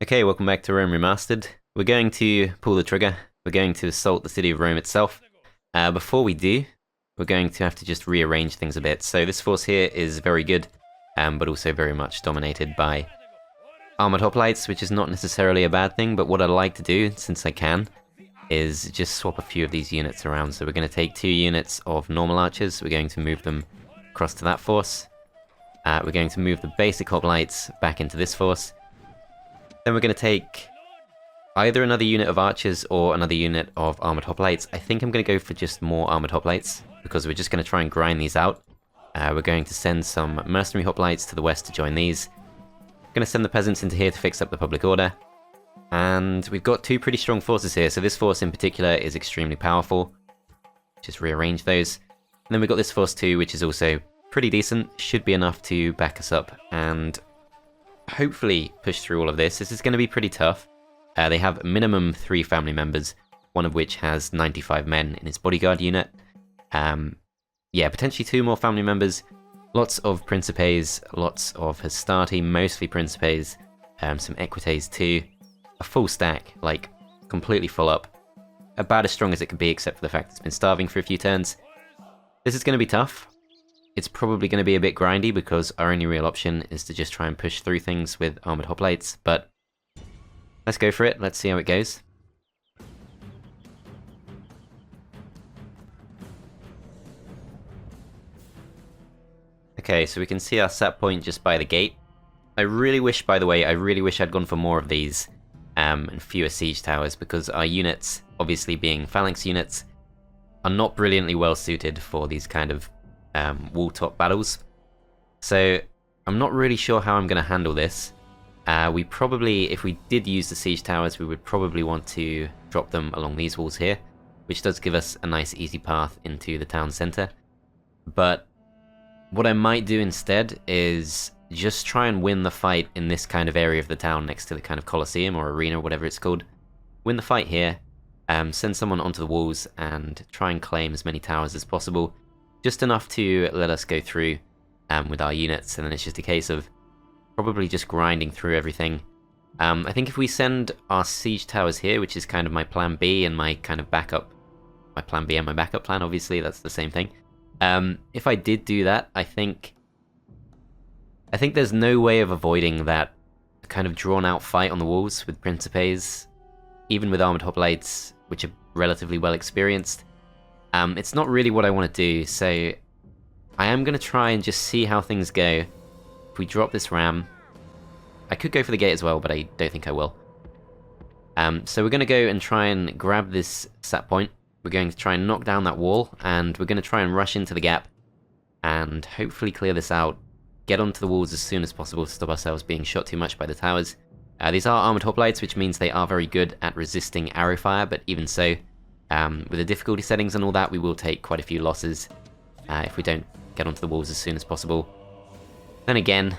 Okay, welcome back to Rome Remastered. We're going to pull the trigger. We're going to assault the city of Rome itself. Before we do, we're going to have to just rearrange things a bit. So this force here is very good, but also very much dominated by armored hoplites, which is not necessarily a bad thing, but what I'd like to do, since I can, is just swap a few of these units around. So we're going to take 2 units of normal archers, we're going to move them across to that force. We're going to move the basic hoplites back into this force. Then we're going to take either another unit of archers or another unit of armored hoplites. I think I'm going to go for just more armored hoplites, because we're just going to try and grind these out. We're going to send some mercenary hoplites to the west to join these. We're going to send the peasants into here to fix up the public order. And we've got 2 pretty strong forces here, so this force in particular is extremely powerful. Just rearrange those. And then we've got this force too, which is also pretty decent, should be enough to back us up and hopefully push through all of this. This is going to be pretty tough. They have minimum 3 family members, one of which has 95 men in his bodyguard unit. Yeah, potentially 2 more family members, lots of Principes, lots of Hastati, mostly Principes, some Equites too, a full stack, like completely full up. About as strong as it could be, except for the fact it's been starving for a few turns. This is going to be tough. It's probably going to be a bit grindy because our only real option is to just try and push through things with armored hoplites, but let's go for it, let's see how it goes. Okay, so we can see our sat point just by the gate. I really wish, by the way, I'd gone for more of these and fewer siege towers, because our units, obviously being Phalanx units, are not brilliantly well suited for these kind of wall top battles. So I'm not really sure how I'm going to handle this. We probably, if we did use the siege towers, we would probably want to drop them along these walls here, which does give us a nice easy path into the town centre. But what I might do instead is just try and win the fight in this kind of area of the town next to the kind of Colosseum or arena, whatever it's called. Win the fight here, send someone onto the walls and try and claim as many towers as possible. Just enough to let us go through with our units, and then it's just a case of probably just grinding through everything. I think if we send our siege towers here, which is kind of my plan B and my kind of backup, my plan B and my backup plan, obviously, that's the same thing. If I did do that, I think there's no way of avoiding that kind of drawn-out fight on the walls with Principes, even with armored hoplites, which are relatively well experienced. It's not really what I want to do, so I am going to try and just see how things go. If we drop this ram, I could go for the gate as well, but I don't think I will. So we're going to go and try and grab this sat point. We're going to try and knock down that wall, and we're going to try and rush into the gap, and hopefully clear this out. Get onto the walls as soon as possible to stop ourselves being shot too much by the towers. These are armored hoplites, which means they are very good at resisting arrow fire, but even so, with the difficulty settings and all that, we will take quite a few losses if we don't get onto the walls as soon as possible. Then again,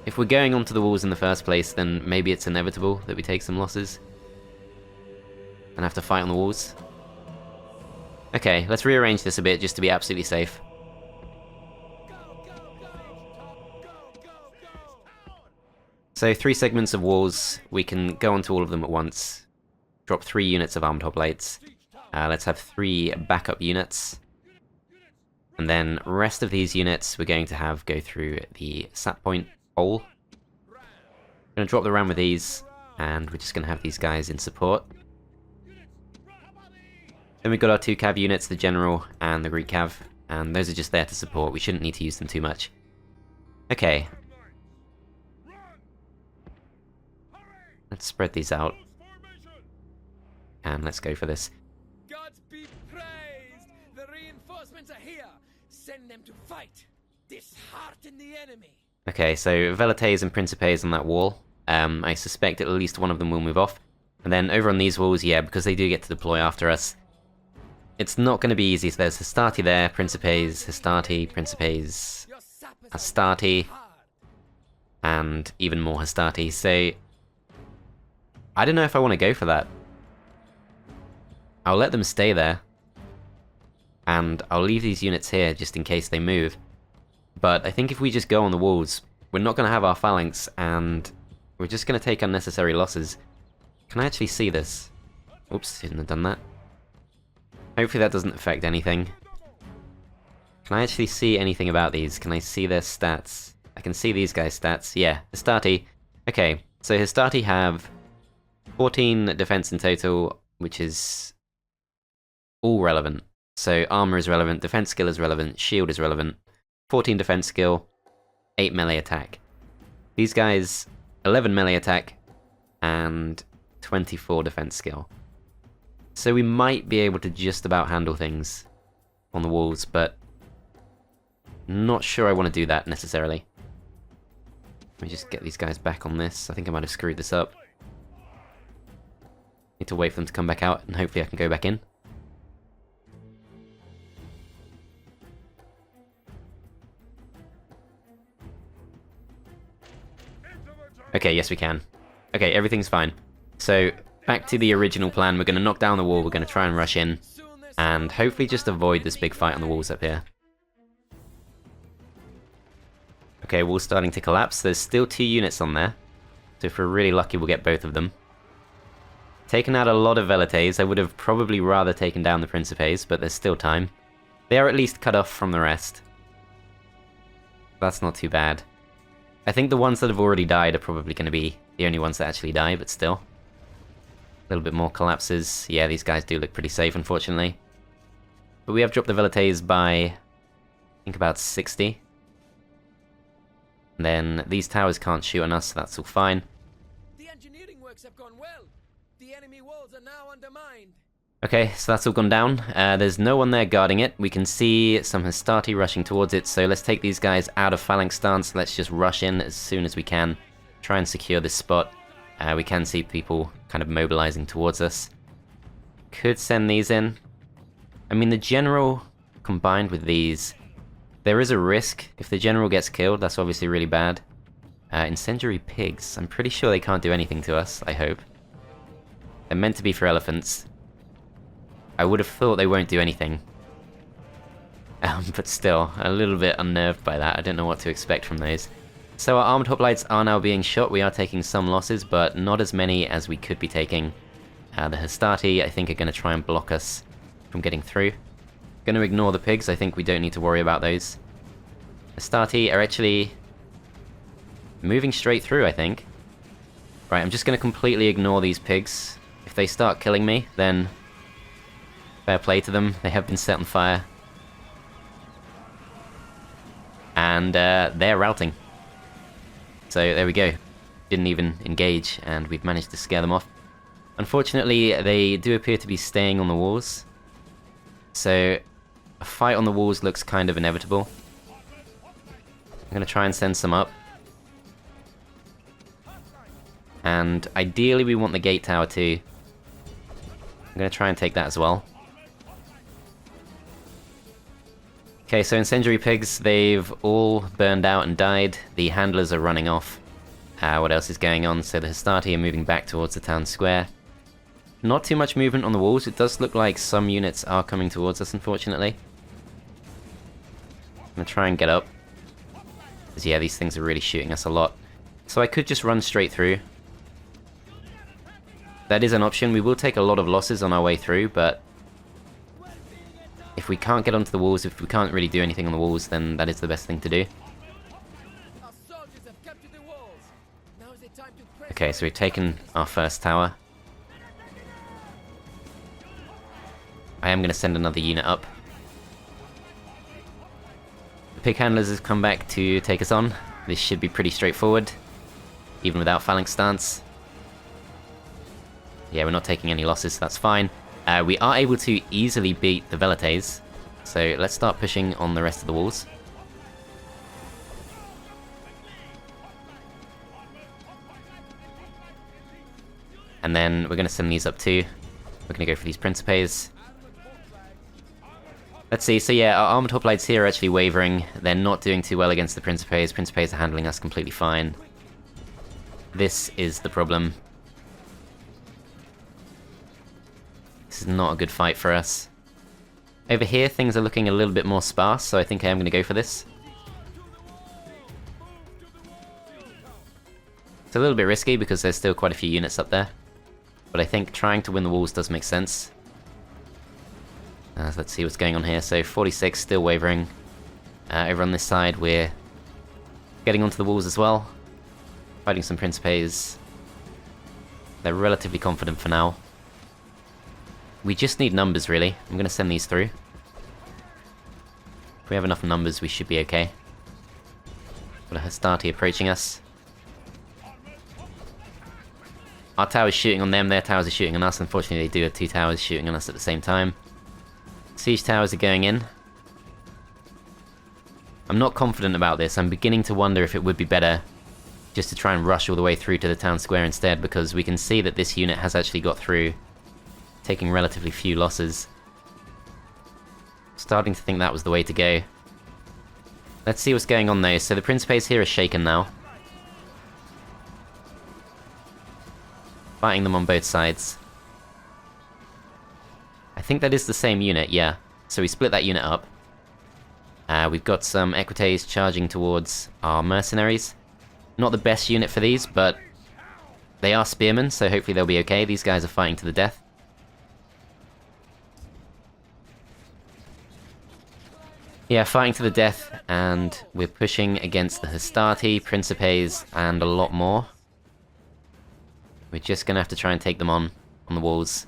if we're going onto the walls in the first place, then maybe it's inevitable that we take some losses and have to fight on the walls. Okay, let's rearrange this a bit just to be absolutely safe. So 3 segments of walls, we can go onto all of them at once. Drop 3 units of armored hoplites. Let's have 3 backup units. And then rest of these units we're going to have go through the sat point hole. We're going to drop the ram with these, and we're just going to have these guys in support. Then we've got our 2 cav units, the general and the Greek cav, and those are just there to support. We shouldn't need to use them too much. Okay. Let's spread these out. And let's go for this. Gods be praised! The reinforcements are here! Send them to fight! Dishearten the enemy! Okay, so Velites and Principes on that wall. I suspect at least one of them will move off. And then over on these walls, yeah, because they do get to deploy after us, it's not going to be easy. So there's Hastati there, Principes, Hastati, Principes, Hastati, and even more Hastati. So I don't know if I want to go for that. I'll let them stay there, and I'll leave these units here just in case they move. But I think if we just go on the walls, we're not going to have our Phalanx, and We're just going to take unnecessary losses. Can I actually see this? Oops, shouldn't have done that. Hopefully that doesn't affect anything. Can I actually see anything about these? Can I see their stats? I can see these guys' stats. Yeah, Hastati. Okay, so Hastati have 14 defense in total, which is all relevant. So armor is relevant, defense skill is relevant, shield is relevant, 14 defense skill, 8 melee attack. These guys, 11 melee attack, and 24 defense skill. So we might be able to just about handle things on the walls, but not sure I want to do that necessarily. Let me just get these guys back on this. I think I might have screwed this up. Need to wait for them to come back out, and hopefully I can go back in. Okay, yes we can. Okay, everything's fine. So, back to the original plan. We're going to knock down the wall, we're going to try and rush in, and hopefully just avoid this big fight on the walls up here. Okay, wall's starting to collapse. There's still 2 units on there, so if we're really lucky we'll get both of them. Taken out a lot of Velites. I would have probably rather taken down the Principes, but there's still time. They are at least cut off from the rest. That's not too bad. I think the ones that have already died are probably going to be the only ones that actually die, but still. A little bit more collapses. Yeah, these guys do look pretty safe, unfortunately. But we have dropped the Velites by, I think, about 60. And then these towers can't shoot on us, so that's all fine. The engineering works have gone well. The enemy walls are now undermined. Okay, so that's all gone down. There's no one there guarding it. We can see some Hastati rushing towards it, so let's take these guys out of Phalanx stance. Let's just rush in as soon as we can. Try and secure this spot. We can see people kind of mobilizing towards us. Could send these in. I mean, the general combined with these, there is a risk. If the general gets killed, that's obviously really bad. Incendiary pigs. I'm pretty sure they can't do anything to us, I hope. They're meant to be for elephants. I would have thought they won't do anything. But still, a little bit unnerved by that. I don't know what to expect from those. So our armored hoplites are now being shot. We are taking some losses, but not as many as we could be taking. The Hastati, I think, are going to try and block us from getting through. Going to ignore the pigs. I think we don't need to worry about those. Hastati are actually moving straight through, I think. Right, I'm just going to completely ignore these pigs. If they start killing me, then fair play to them. They have been set on fire. And they're routing. So there we go. Didn't even engage, and we've managed to scare them off. Unfortunately, they do appear to be staying on the walls. So a fight on the walls looks kind of inevitable. I'm going to try and send some up. And ideally we want the gate tower too. I'm going to try and take that as well. Okay, so incendiary pigs, they've all burned out and died. The handlers are running off. What else is going on? So the Hastati are moving back towards the town square. Not too much movement on the walls. It does look like some units are coming towards us, unfortunately. I'm going to try and get up. Because yeah, these things are really shooting us a lot. So I could just run straight through. That is an option. We will take a lot of losses on our way through, but if we can't get onto the walls, if we can't really do anything on the walls, then that is the best thing to do. Okay, so we've taken our first tower. I am going to send another unit up. The pig handlers have come back to take us on. This should be pretty straightforward, even without phalanx stance. Yeah, we're not taking any losses, so that's fine. We are able to easily beat the Velites, so let's start pushing on the rest of the walls. And then we're going to send these up too. We're going to go for these Principes. Let's see, so yeah, our armored hoplites here are actually wavering. They're not doing too well against the Principes. Principes are handling us completely fine. This is the problem. This is not a good fight for us. Over here, things are looking a little bit more sparse, so I think I am going to go for this. It's a little bit risky because there's still quite a few units up there. But I think trying to win the walls does make sense. Let's see what's going on here. So 46 still wavering. Over on this side we're getting onto the walls as well. Fighting some Principes. They're relatively confident for now. We just need numbers, really. I'm going to send these through. If we have enough numbers, we should be okay. Got a Hastati approaching us. Our tower's shooting on them, their towers are shooting on us. Unfortunately, they do have two towers shooting on us at the same time. Siege towers are going in. I'm not confident about this. I'm beginning to wonder if it would be better just to try and rush all the way through to the town square instead, because we can see that this unit has actually got through, taking relatively few losses. Starting to think that was the way to go. Let's see what's going on though. So the Principes here are shaken now. Fighting them on both sides. I think that is the same unit, yeah. So we split that unit up. We've got some Equites charging towards our mercenaries. Not the best unit for these, but they are spearmen, so hopefully they'll be okay. These guys are fighting to the death. Yeah, fighting to the death, and we're pushing against the Hastati, Principes, and a lot more. We're just gonna have to try and take them on the walls.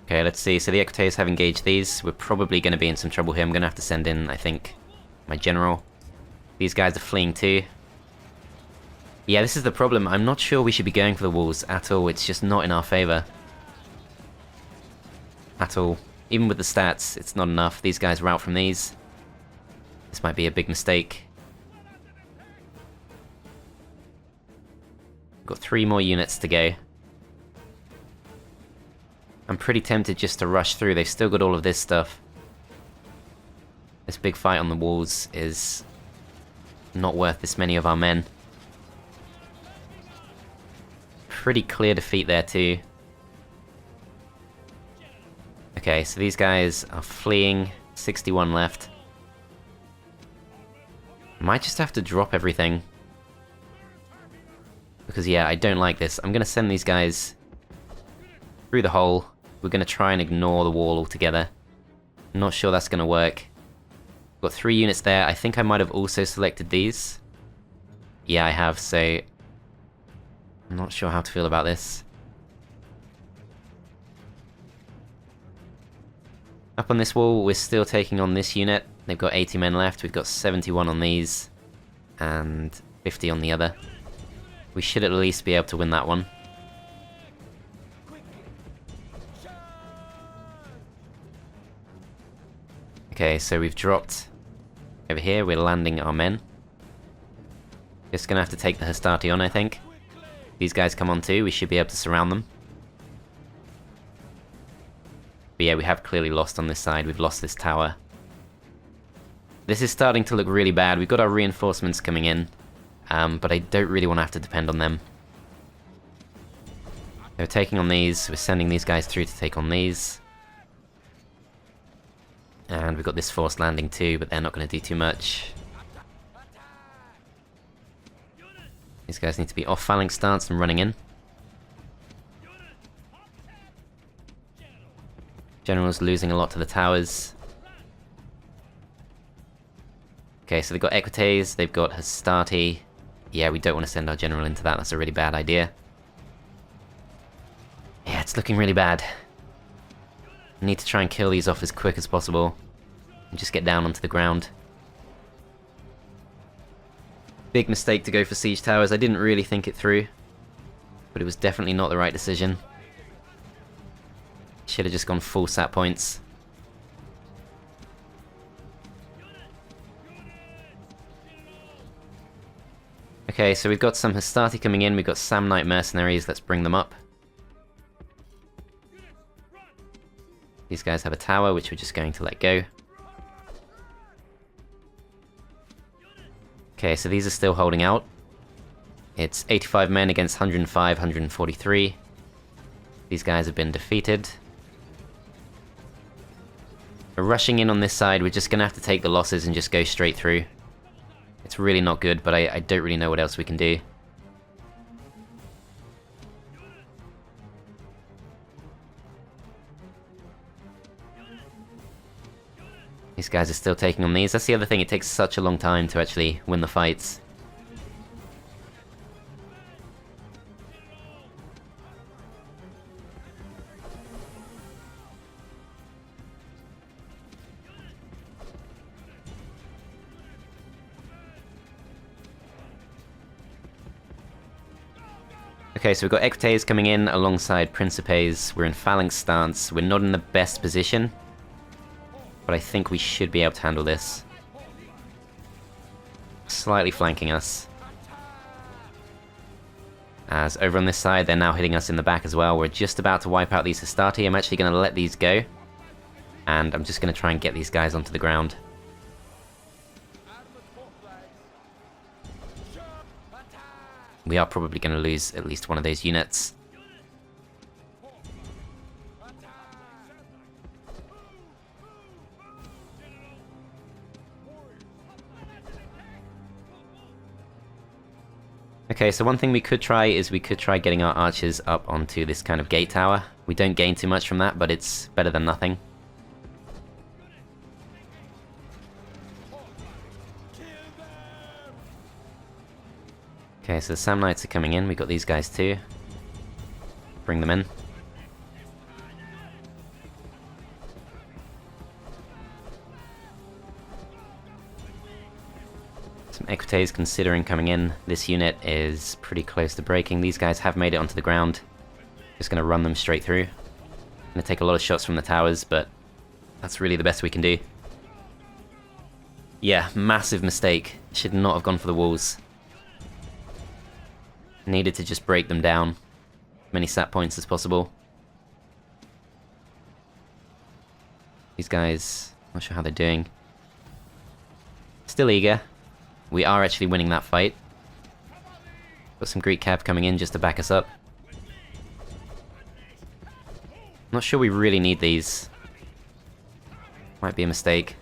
Okay, let's see. So the Equites have engaged these. We're probably going to be in some trouble here. I'm going to have to send in, I think, my general. These guys are fleeing too. Yeah, this is the problem. I'm not sure we should be going for the walls at all. It's just not in our favor. At all. Even with the stats, it's not enough. These guys are out from these. This might be a big mistake. We've got 3 more units to go. I'm pretty tempted just to rush through. They've still got all of this stuff. This big fight on the walls is not worth this many of our men. Pretty clear defeat there too. Okay, so these guys are fleeing. 61 left. Might just have to drop everything. Because yeah, I don't like this. I'm going to send these guys through the hole. We're going to try and ignore the wall altogether. I'm not sure that's going to work. Got 3 units there. I think I might have also selected these. Yeah, I have, so I'm not sure how to feel about this. Up on this wall, we're still taking on this unit. They've got 80 men left. We've got 71 on these and 50 on the other. We should at least be able to win that one. Okay, so we've dropped over here. We're landing our men. Just gonna have to take the Hastati on, I think. These guys come on too. We should be able to surround them. But yeah, we have clearly lost on this side. We've lost this tower. This is starting to look really bad. We've got our reinforcements coming in, but I don't really want to have to depend on them. They're taking on these. We're sending these guys through to take on these. And we've got this forced landing too, but they're not going to do too much. These guys need to be off Phalanx stance and running in. General's losing a lot to the towers. Okay, so they've got Equites, they've got Hastati. Yeah, we don't want to send our general into that. That's a really bad idea. Yeah, it's looking really bad. I need to try and kill these off as quick as possible. And just get down onto the ground. Big mistake to go for siege towers. I didn't really think it through. But it was definitely not the right decision. Should have just gone full sat points. Okay, so we've got some Hastati coming in. We've got Samnite mercenaries. Let's bring them up. These guys have a tower, which we're just going to let go. Okay, so these are still holding out. It's 85 men against 105, 143. These guys have been defeated. We're rushing in on this side, we're just gonna have to take the losses and just go straight through. It's really not good, but I don't really know what else we can do. These guys are still taking on these. That's the other thing, it takes such a long time to actually win the fights. Okay, so we've got Equites coming in alongside Principes. We're in Phalanx stance. We're not in the best position, but I think we should be able to handle this. Slightly flanking us. As over on this side, they're now hitting us in the back as well. We're just about to wipe out these Hastati. I'm actually going to let these go. And I'm just going to try and get these guys onto the ground. We are probably going to lose at least one of those units. Okay, so one thing we could try is we could try getting our archers up onto this kind of gate tower. We don't gain too much from that, but it's better than nothing. Okay, so the Sam Knights are coming in. We got these guys too. Bring them in. Some Equites considering coming in. This unit is pretty close to breaking. These guys have made it onto the ground. Just going to run them straight through. Going to take a lot of shots from the towers, but that's really the best we can do. Yeah, massive mistake. Should not have gone for the walls. Needed to just break them down. As many sat points as possible. These guys, not sure how they're doing. Still eager. We are actually winning that fight. Got some Greek cav coming in just to back us up. Not sure we really need these. Might be a mistake.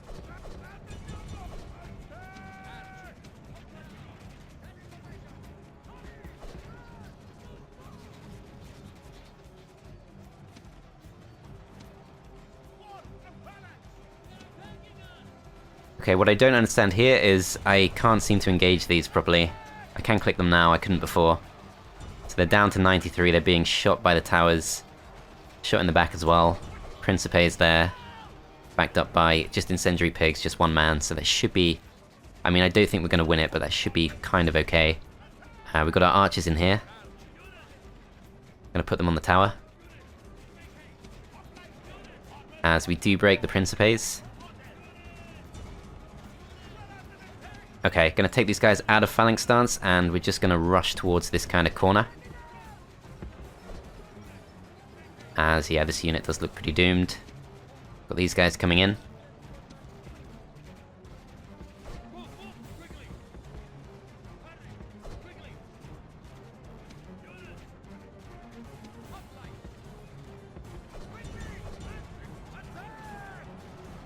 Okay, what I don't understand here is I can't seem to engage these properly. I can click them now, I couldn't before. So they're down to 93, they're being shot by the towers. Shot in the back as well. Principes there. Backed up by just incendiary pigs, just one man, so that should be... I mean, I don't think we're going to win it, but that should be kind of okay. We've got our archers in here. Gonna put them on the tower. As we do break the Principes. Okay, gonna take these guys out of Phalanx stance, and we're just gonna rush towards this kind of corner. As, yeah, this unit does look pretty doomed. Got these guys coming in.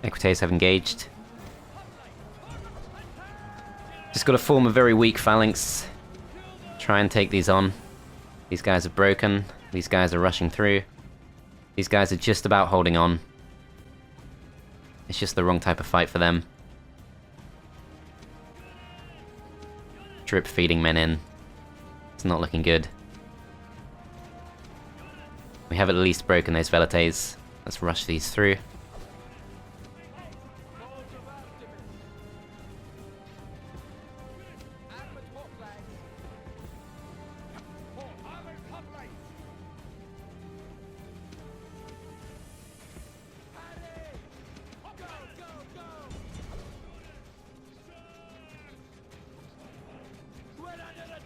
Equites have engaged. Just got to form a very weak phalanx. Try and take these on. These guys are broken. These guys are rushing through. These guys are just about holding on. It's just the wrong type of fight for them. Drip feeding men in. It's not looking good. We have at least broken those velites. Let's rush these through.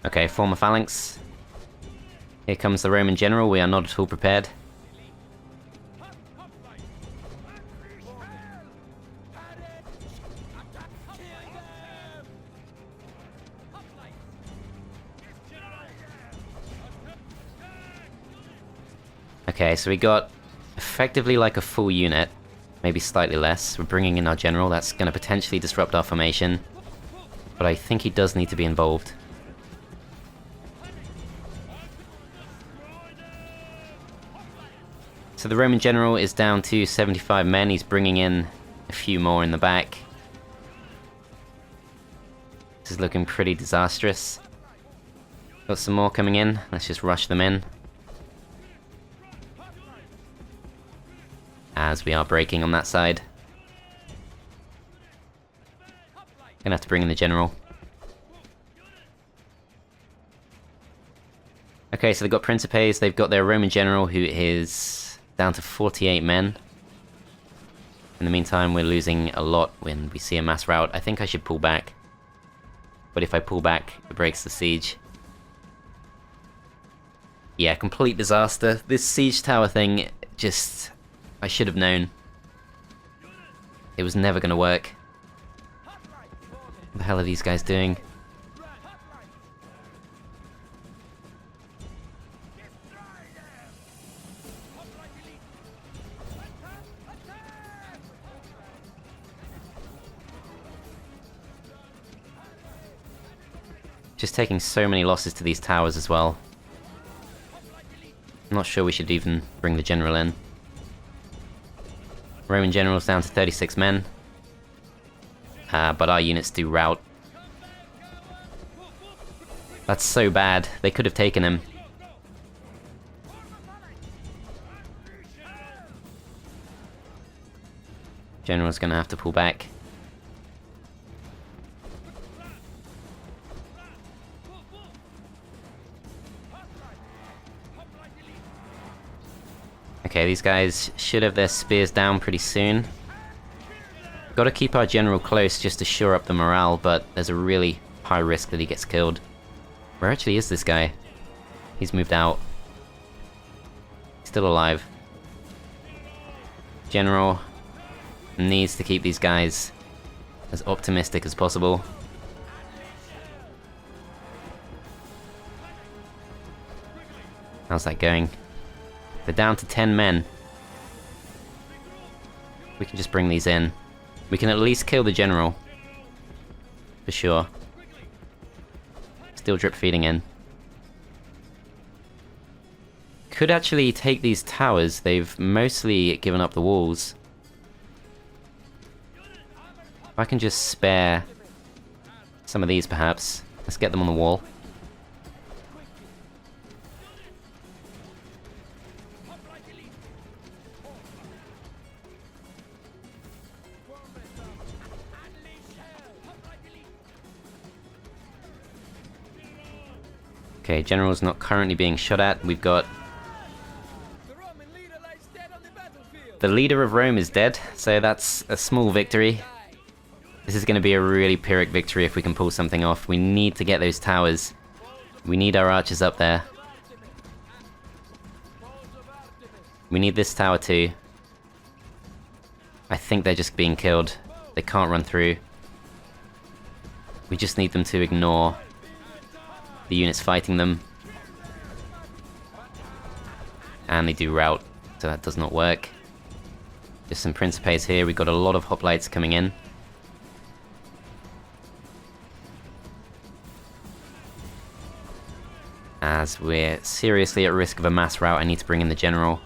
Okay, form a phalanx. Here comes the Roman general, we are not at all prepared. Okay, so we got effectively like a full unit. Maybe slightly less. We're bringing in our general. That's going to potentially disrupt our formation. But I think he does need to be involved. So the Roman general is down to 75 men. He's bringing in a few more in the back. This is looking pretty disastrous. Got some more coming in. Let's just rush them in. As we are breaking on that side. Gonna have to bring in the general. Okay, so they've got Principes, they've got their Roman general who is down to 48 men. In the meantime, we're losing a lot when we see a mass rout. I think I should pull back. But if I pull back, it breaks the siege. Yeah, complete disaster. This siege tower thing, just... I should have known. It was never gonna work. What the hell are these guys doing? Just taking so many losses to these towers as well. I'm not sure we should even bring the general in. Roman general's down to 36 men. But our units do rout. That's so bad. They could have taken him. General's gonna have to pull back. Okay, these guys should have their spears down pretty soon. Gotta keep our general close just to shore up the morale, but there's a really high risk that he gets killed. Where actually is this guy? He's moved out. Still alive. General needs to keep these guys as optimistic as possible. How's that going? They're down to 10 men. We can just bring these in. We can at least kill the general. For sure. Still drip feeding in. Could actually take these towers. They've mostly given up the walls. If I can just spare some of these perhaps. Let's get them on the wall. Okay, general's not currently being shot at. We've got... the leader of Rome is dead, so that's a small victory. This is going to be a really Pyrrhic victory if we can pull something off. We need to get those towers. We need our archers up there. We need this tower too. I think they're just being killed. They can't run through. We just need them to ignore the units fighting them. And they do rout, so that does not work. Just some Principes here. We've got a lot of hoplites coming in. As we're seriously at risk of a mass rout, I need to bring in the general.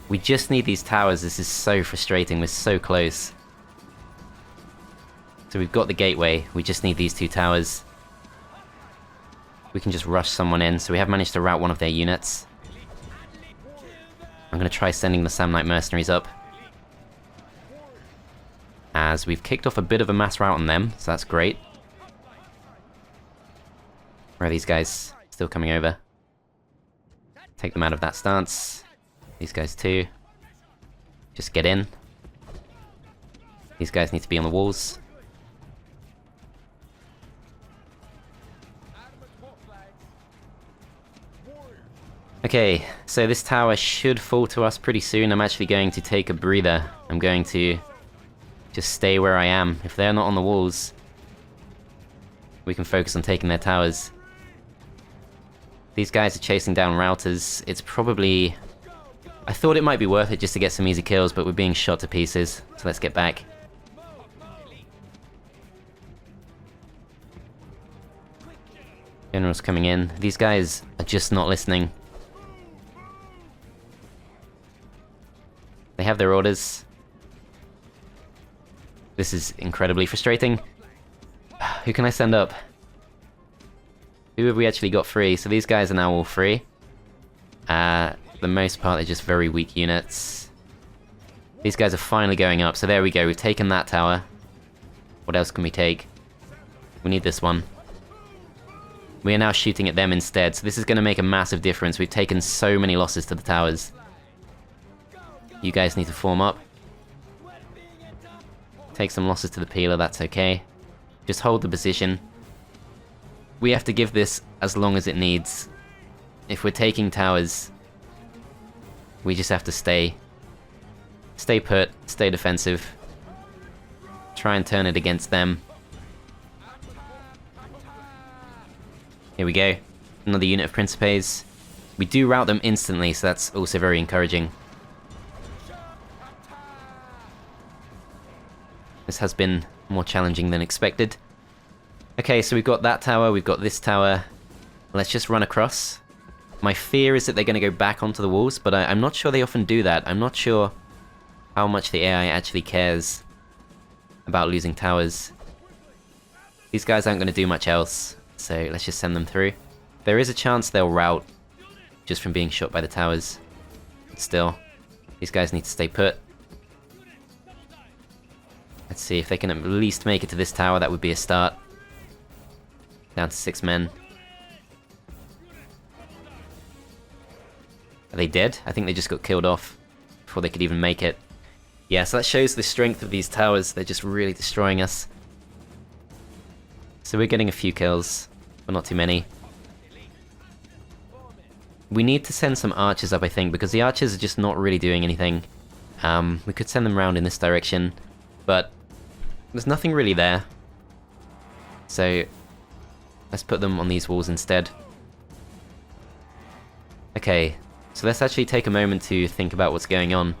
We just need these towers. This is so frustrating. We're so close. So we've got the gateway. We just need these two towers. We can just rush someone in. So we have managed to rout one of their units. I'm going to try sending the Samnite mercenaries up. As we've kicked off a bit of a mass rout on them, so that's great. Where are these guys? Still coming over. Take them out of that stance. These guys too. Just get in. These guys need to be on the walls. Okay, so this tower should fall to us pretty soon. I'm actually going to take a breather. I'm going to just stay where I am. If they're not on the walls, we can focus on taking their towers. These guys are chasing down routers. It's probably... I thought it might be worth it just to get some easy kills, but we're being shot to pieces, so let's get back. General's coming in. These guys are just not listening. They have their orders. This is incredibly frustrating. Who can I send up? Who have we actually got free? So these guys are now all free. For the most part, they're just very weak units. These guys are finally going up, so there we go. We've taken that tower. What else can we take? We need this one. We are now shooting at them instead, so this is going to make a massive difference. We've taken so many losses to the towers. You guys need to form up. Take some losses to the peeler, that's okay. Just hold the position. We have to give this as long as it needs. If we're taking towers, we just have to stay put, stay defensive. Try and turn it against them. Here we go. Another unit of Principes. We do rout them instantly, so that's also very encouraging. This has been more challenging than expected. Okay, so we've got that tower, we've got this tower. Let's just run across. My fear is that they're going to go back onto the walls, but I'm not sure they often do that. I'm not sure how much the AI actually cares about losing towers. These guys aren't going to do much else, so let's just send them through. There is a chance they'll rout just from being shot by the towers. But still, these guys need to stay put. Let's see if they can at least make it to this tower. That would be a start. Down to 6 men. Are they dead? I think they just got killed off before they could even make it. Yeah, so that shows the strength of these towers. They're just really destroying us. So we're getting a few kills, but not too many. We need to send some archers up, I think, because the archers are just not really doing anything. We could send them round in this direction, but there's nothing really there. So let's put them on these walls instead. Okay, so let's actually take a moment to think about what's going on.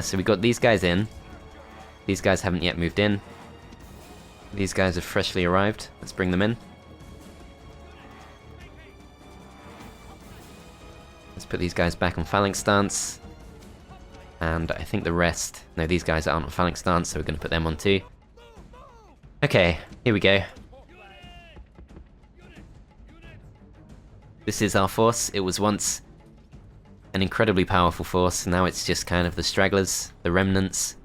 So we got these guys in. These guys haven't yet moved in. These guys have freshly arrived. Let's bring them in. Let's put these guys back on Phalanx stance. And I think the rest... No, these guys aren't on Phalanx stance, so we're going to put them on too. Okay, here we go. This is our force. It was once an incredibly powerful force. Now it's just kind of the stragglers, the remnants.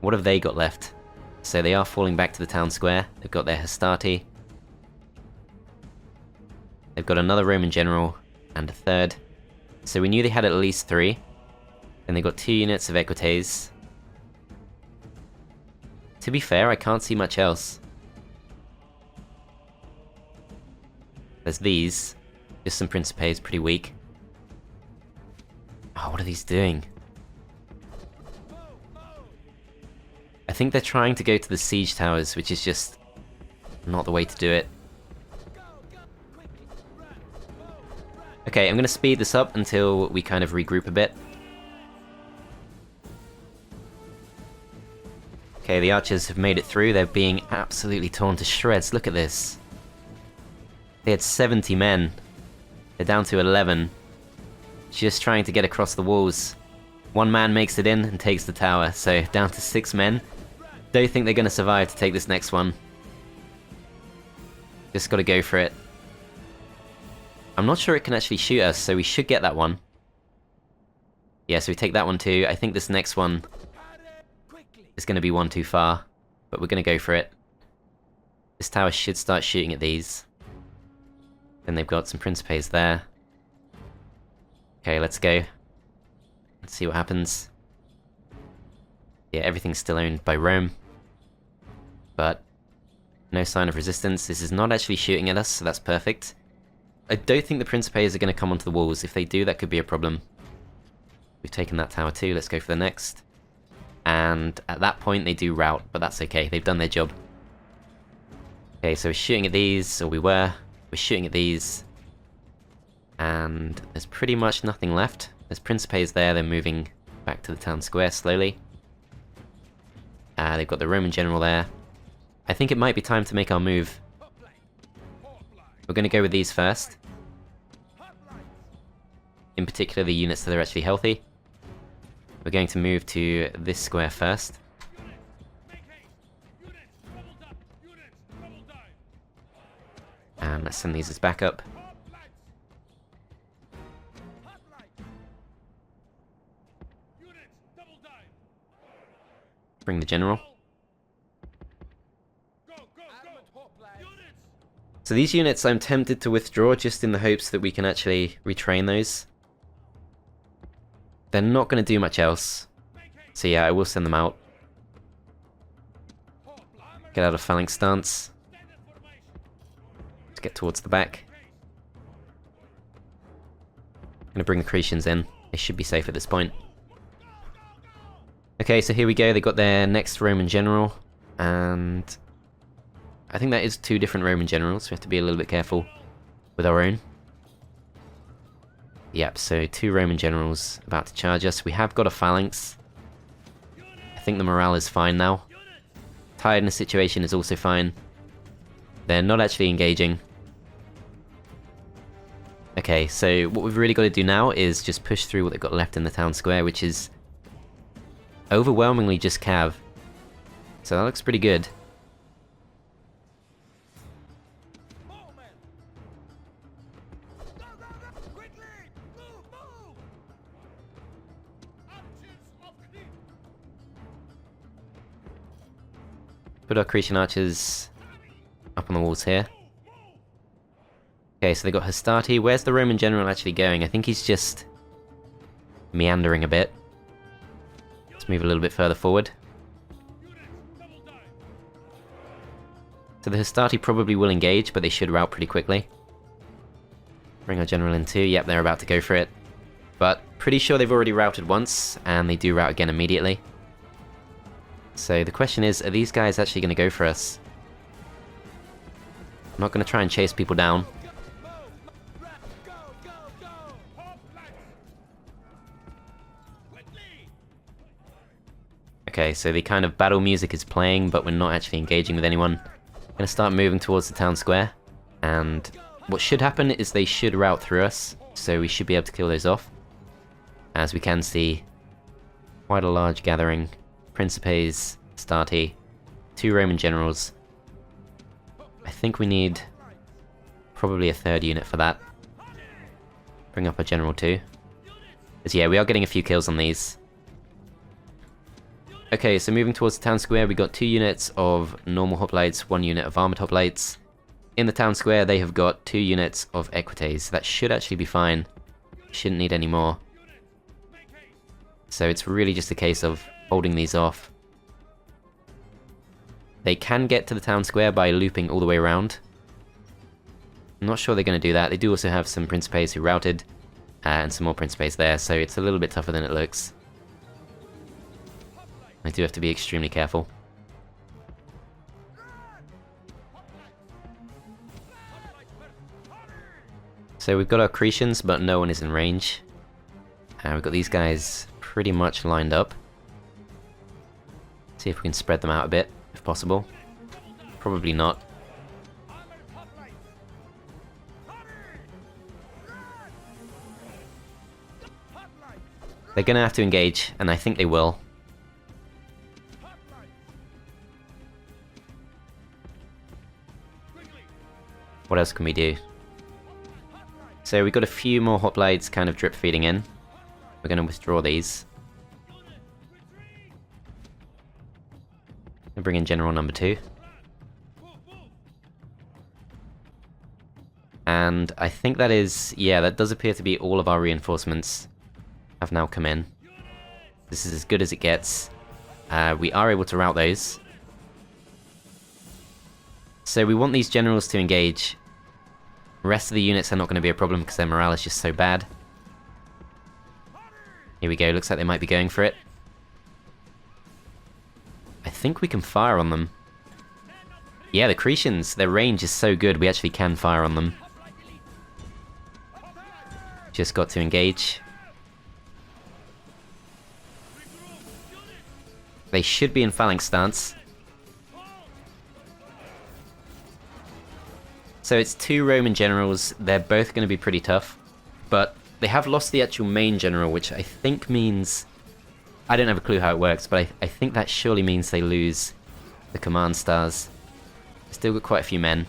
What have they got left? So they are falling back to the town square. They've got their Hastati. They've got another Roman general and a third. So we knew they had at least 3. Then they got 2 units of Equites. To be fair, I can't see much else. There's these. Just some Principes, pretty weak. Oh, what are these doing? I think they're trying to go to the siege towers, which is just not the way to do it. Okay, I'm going to speed this up until we kind of regroup a bit. Okay, the archers have made it through. They're being absolutely torn to shreds. Look at this. They had 70 men. They're down to 11. Just trying to get across the walls. One man makes it in and takes the tower, so down to 6 men. Don't think they're going to survive to take this next one. Just got to go for it. I'm not sure it can actually shoot us, so we should get that one. Yeah, so we take that one too. I think this next one is going to be one too far, but we're going to go for it. This tower should start shooting at these. Then they've got some Principes there. Okay, let's go. Let's see what happens. Yeah, everything's still owned by Rome. But no sign of resistance. This is not actually shooting at us, so that's perfect. I don't think the Principes are going to come onto the walls. If they do, that could be a problem. We've taken that tower too. Let's go for the next. And at that point, they do rout, but that's okay. They've done their job. Okay, so we're shooting at these, or we were. We're shooting at these. And there's pretty much nothing left. There's Principes there, they're moving back to the town square slowly. They've got the Roman general there. I think it might be time to make our move. We're going to go with these first. In particular, the units that are actually healthy. We're going to move to this square first. And let's send these as backup. Bring the general. So these units I'm tempted to withdraw just in the hopes that we can actually retrain those. They're not going to do much else. So yeah, I will send them out. Get out of Phalanx stance. Let's get towards the back. I'm going to bring the Cretians in. They should be safe at this point. Okay, so here we go. They got their next Roman general. And I think that is 2 different Roman generals. So we have to be a little bit careful with our own. Yep, so 2 Roman generals about to charge us. We have got a Phalanx. I think the morale is fine now. Tiredness situation is also fine. They're not actually engaging. Okay, so what we've really got to do now is just push through what they've got left in the town square, which is overwhelmingly just cav. So that looks pretty good. Put our Cretan archers up on the walls here. Okay, so they got Hastati. Where's the Roman general actually going? I think he's just meandering a bit. Let's move a little bit further forward. So the Hastati probably will engage, but they should rout pretty quickly. Bring our general in too. Yep, they're about to go for it. But pretty sure they've already routed once, and they do rout again immediately. So the question is, are these guys actually going to go for us? I'm not going to try and chase people down. Okay, so the kind of battle music is playing, but we're not actually engaging with anyone. I'm going to start moving towards the town square. And what should happen is they should rout through us, so we should be able to kill those off. As we can see, quite a large gathering. Principes, Stati, 2 Roman generals. I think we need probably a 3rd unit for that. Bring up a general too. Because yeah, we are getting a few kills on these. Okay, so moving towards the town square, we got 2 units of normal hoplites, 1 unit of armored hoplites. In the town square, they have got 2 units of equites. That should actually be fine. Shouldn't need any more. So it's really just a case of holding these off. They can get to the town square by looping all the way around. I'm not sure they're going to do that. They do also have some Principes who routed, and some more Principes there, so it's a little bit tougher than it looks. I do have to be extremely careful. So we've got our Cretians, but no one is in range. We've got these guys pretty much lined up. See if we can spread them out a bit, if possible. Probably not. They're gonna have to engage, and I think they will. What else can we do? So we've got a few more hoplites kind of drip feeding in. We're gonna withdraw these. And bring in General number 2. And I think that is, yeah, that does appear to be all of our reinforcements have now come in. This is as good as it gets. We are able to rout those. So we want these generals to engage. The rest of the units are not going to be a problem because their morale is just so bad. Here we go, looks like they might be going for it. I think we can fire on them. Yeah, the Cretians, their range is so good, we actually can fire on them. Just got to engage. They should be in Phalanx stance. So it's 2 Roman generals, they're both going to be pretty tough. But they have lost the actual main general, which I think means... I don't have a clue how it works, but I think that surely means they lose the command stars. Still got quite a few men.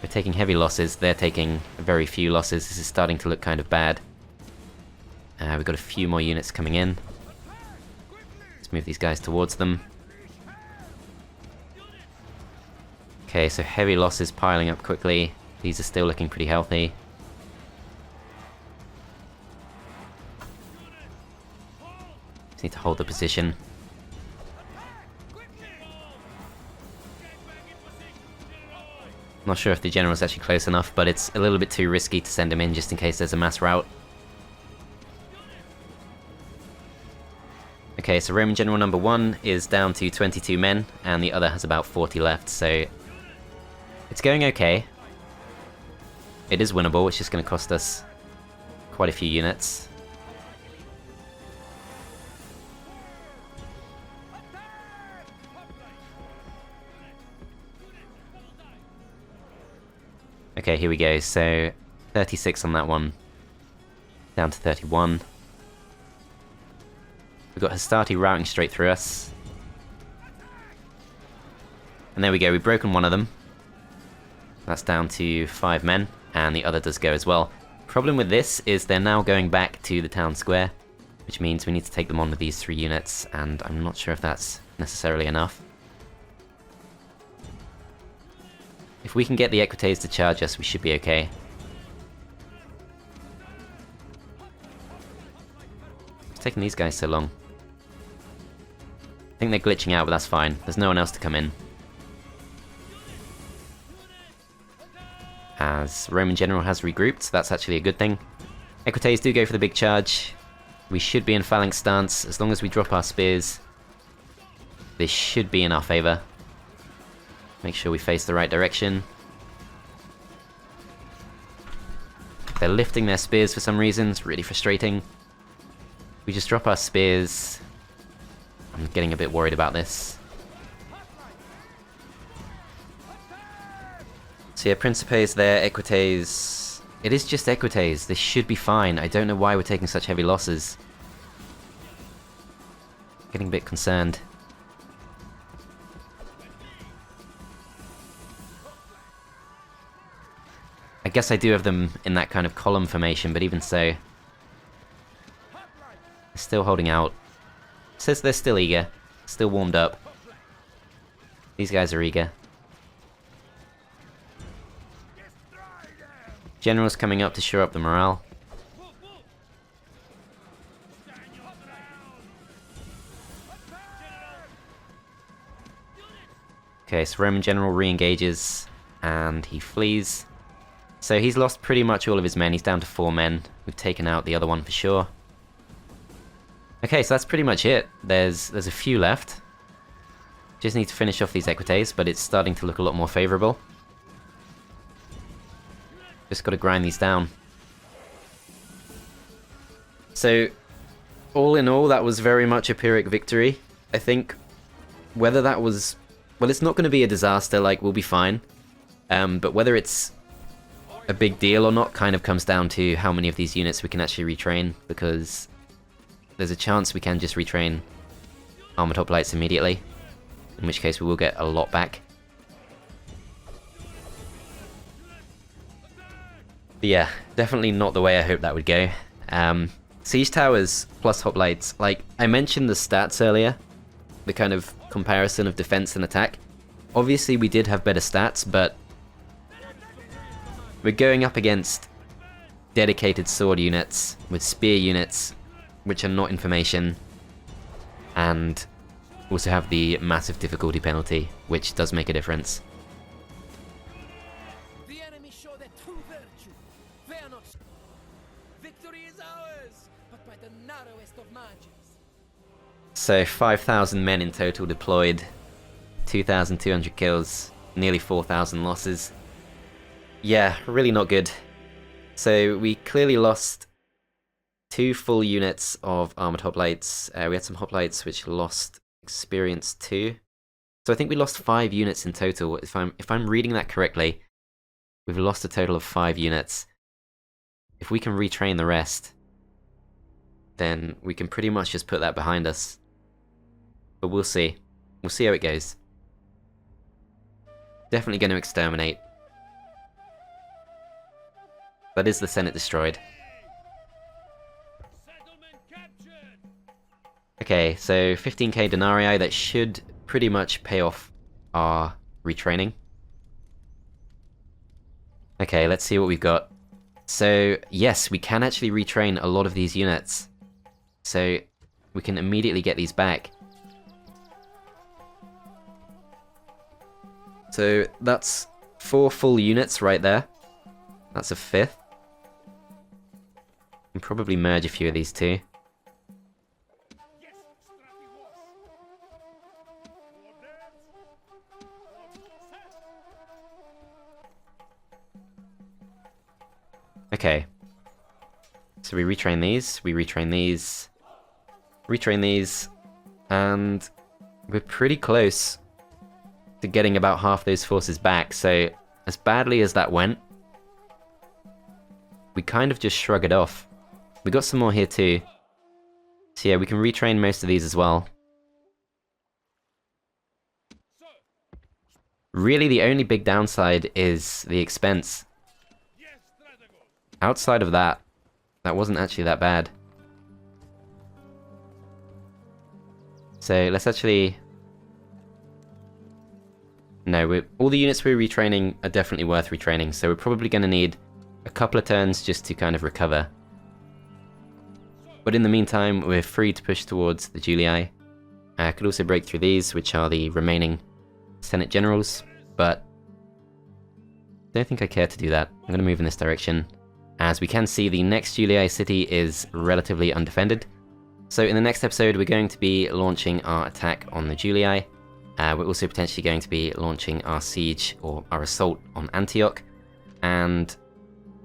We're taking heavy losses, they're taking very few losses. This is starting to look kind of bad. We've got a few more units coming in. Let's move these guys towards them. Okay, so heavy losses piling up quickly. These are still looking pretty healthy. Just need to hold the position. Not sure if the general's actually close enough, but it's a little bit too risky to send him in just in case there's a mass rout. Okay, so Roman General number 1 is down to 22 men, and the other has about 40 left, so it's going okay. It is winnable, it's just going to cost us quite a few units. Okay, here we go, so 36 on that one, down to 31. We've got Hastati routing straight through us. And there we go, we've broken one of them. That's down to 5 men, and the other does go as well. Problem with this is they're now going back to the town square, which means we need to take them on with these 3 units, and I'm not sure if that's necessarily enough. If we can get the Equites to charge us, we should be okay. What's taking these guys so long? I think they're glitching out, but that's fine. There's no one else to come in. As Roman General has regrouped, so that's actually a good thing. Equites do go for the big charge. We should be in Phalanx stance. As long as we drop our spears, this should be in our favour. Make sure we face the right direction. They're lifting their spears for some reason, it's really frustrating. We just drop our spears. I'm getting a bit worried about this. So yeah, Principes there, Equites. It is just Equites, this should be fine. I don't know why we're taking such heavy losses. Getting a bit concerned. I guess I do have them in that kind of column formation, but even so, they're still holding out. It says they're still eager, still warmed up. These guys are eager. General's coming up to shore up the morale. Okay, so Roman General re-engages, and he flees. So he's lost pretty much all of his men, he's down to 4 men. We've taken out the other one for sure. Okay, so that's pretty much it. There's a few left. Just need to finish off these Equites, but it's starting to look a lot more favourable. Just got to grind these down. So, all in all, that was very much a Pyrrhic victory. I think whether that was... Well, it's not going to be a disaster, like, we'll be fine. But whether it's a big deal or not kind of comes down to how many of these units we can actually retrain, because there's a chance we can just retrain armored hoplites immediately, in which case we will get a lot back. But yeah, definitely not the way I hoped that would go. Siege towers plus hoplites, like I mentioned the stats earlier, the kind of comparison of defense and attack. Obviously we did have better stats, but we're going up against dedicated sword units with spear units, which are not information, and also have the massive difficulty penalty, which does make a difference. The enemy show their true virtue. They are not. Victory is ours, but by the narrowest of margins. So 5,000 men in total deployed, 2,200 kills, nearly 4,000 losses. Yeah, really not good. So we clearly lost 2 full units of armored hoplites. We had some hoplites which lost experience 2. So I think we lost 5 units in total. If I'm reading that correctly, we've lost a total of 5 units. If we can retrain the rest, then we can pretty much just put that behind us. But we'll see. We'll see how it goes. Definitely going to exterminate. That is the Senate destroyed. Okay, so 15k denarii, that should pretty much pay off our retraining. Okay, let's see what we've got. So, yes, we can actually retrain a lot of these units. So, we can immediately get these back. So, that's 4 full units right there. That's a 5th. Can probably merge a few of these too. Okay. So we retrain these, retrain these, and we're pretty close to getting about half those forces back, so as badly as that went, we kind of just shrug it off. We got some more here too. So yeah, we can retrain most of these as well. Really, the only big downside is the expense. Outside of that, that wasn't actually that bad. So let's actually... No, all the units we're retraining are definitely worth retraining, so we're probably going to need a couple of turns just to kind of recover. But in the meantime, we're free to push towards the Julii. I could also break through these, which are the remaining Senate Generals, but I don't think I care to do that. I'm going to move in this direction. As we can see, the next Julii city is relatively undefended. So in the next episode, we're going to be launching our attack on the Julii. We're also potentially going to be launching our siege, or our assault, on Antioch. And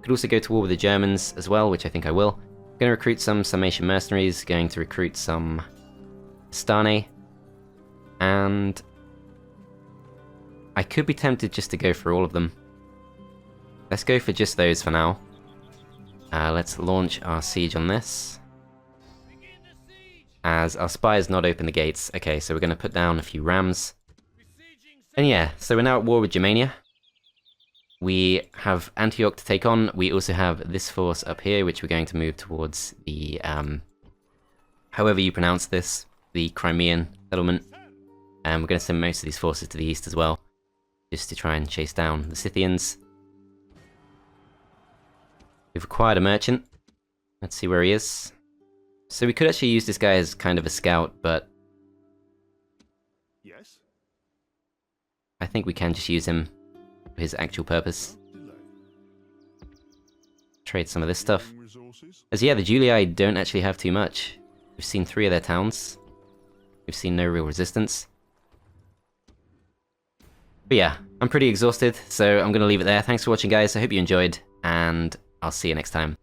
could also go to war with the Germans as well, which I think I will. Going to recruit some Sarmatian mercenaries, going to recruit some Stane, and I could be tempted just to go for all of them. Let's go for just those for now. Let's launch our siege on this. As our spy has not opened the gates. Okay, so we're going to put down a few rams. And yeah, so we're now at war with Germania. We have Antioch to take on. We also have this force up here, which we're going to move towards the, however you pronounce this, the Crimean settlement. And we're going to send most of these forces to the east as well, just to try and chase down the Scythians. We've acquired a merchant. Let's see where he is. So we could actually use this guy as kind of a scout, but yes, I think we can just use him for his actual purpose. Trade some of this stuff. As yeah, the Julii don't actually have too much. We've seen 3 of their towns. We've seen no real resistance. But yeah, I'm pretty exhausted, so I'm going to leave it there. Thanks for watching, guys. I hope you enjoyed, and I'll see you next time.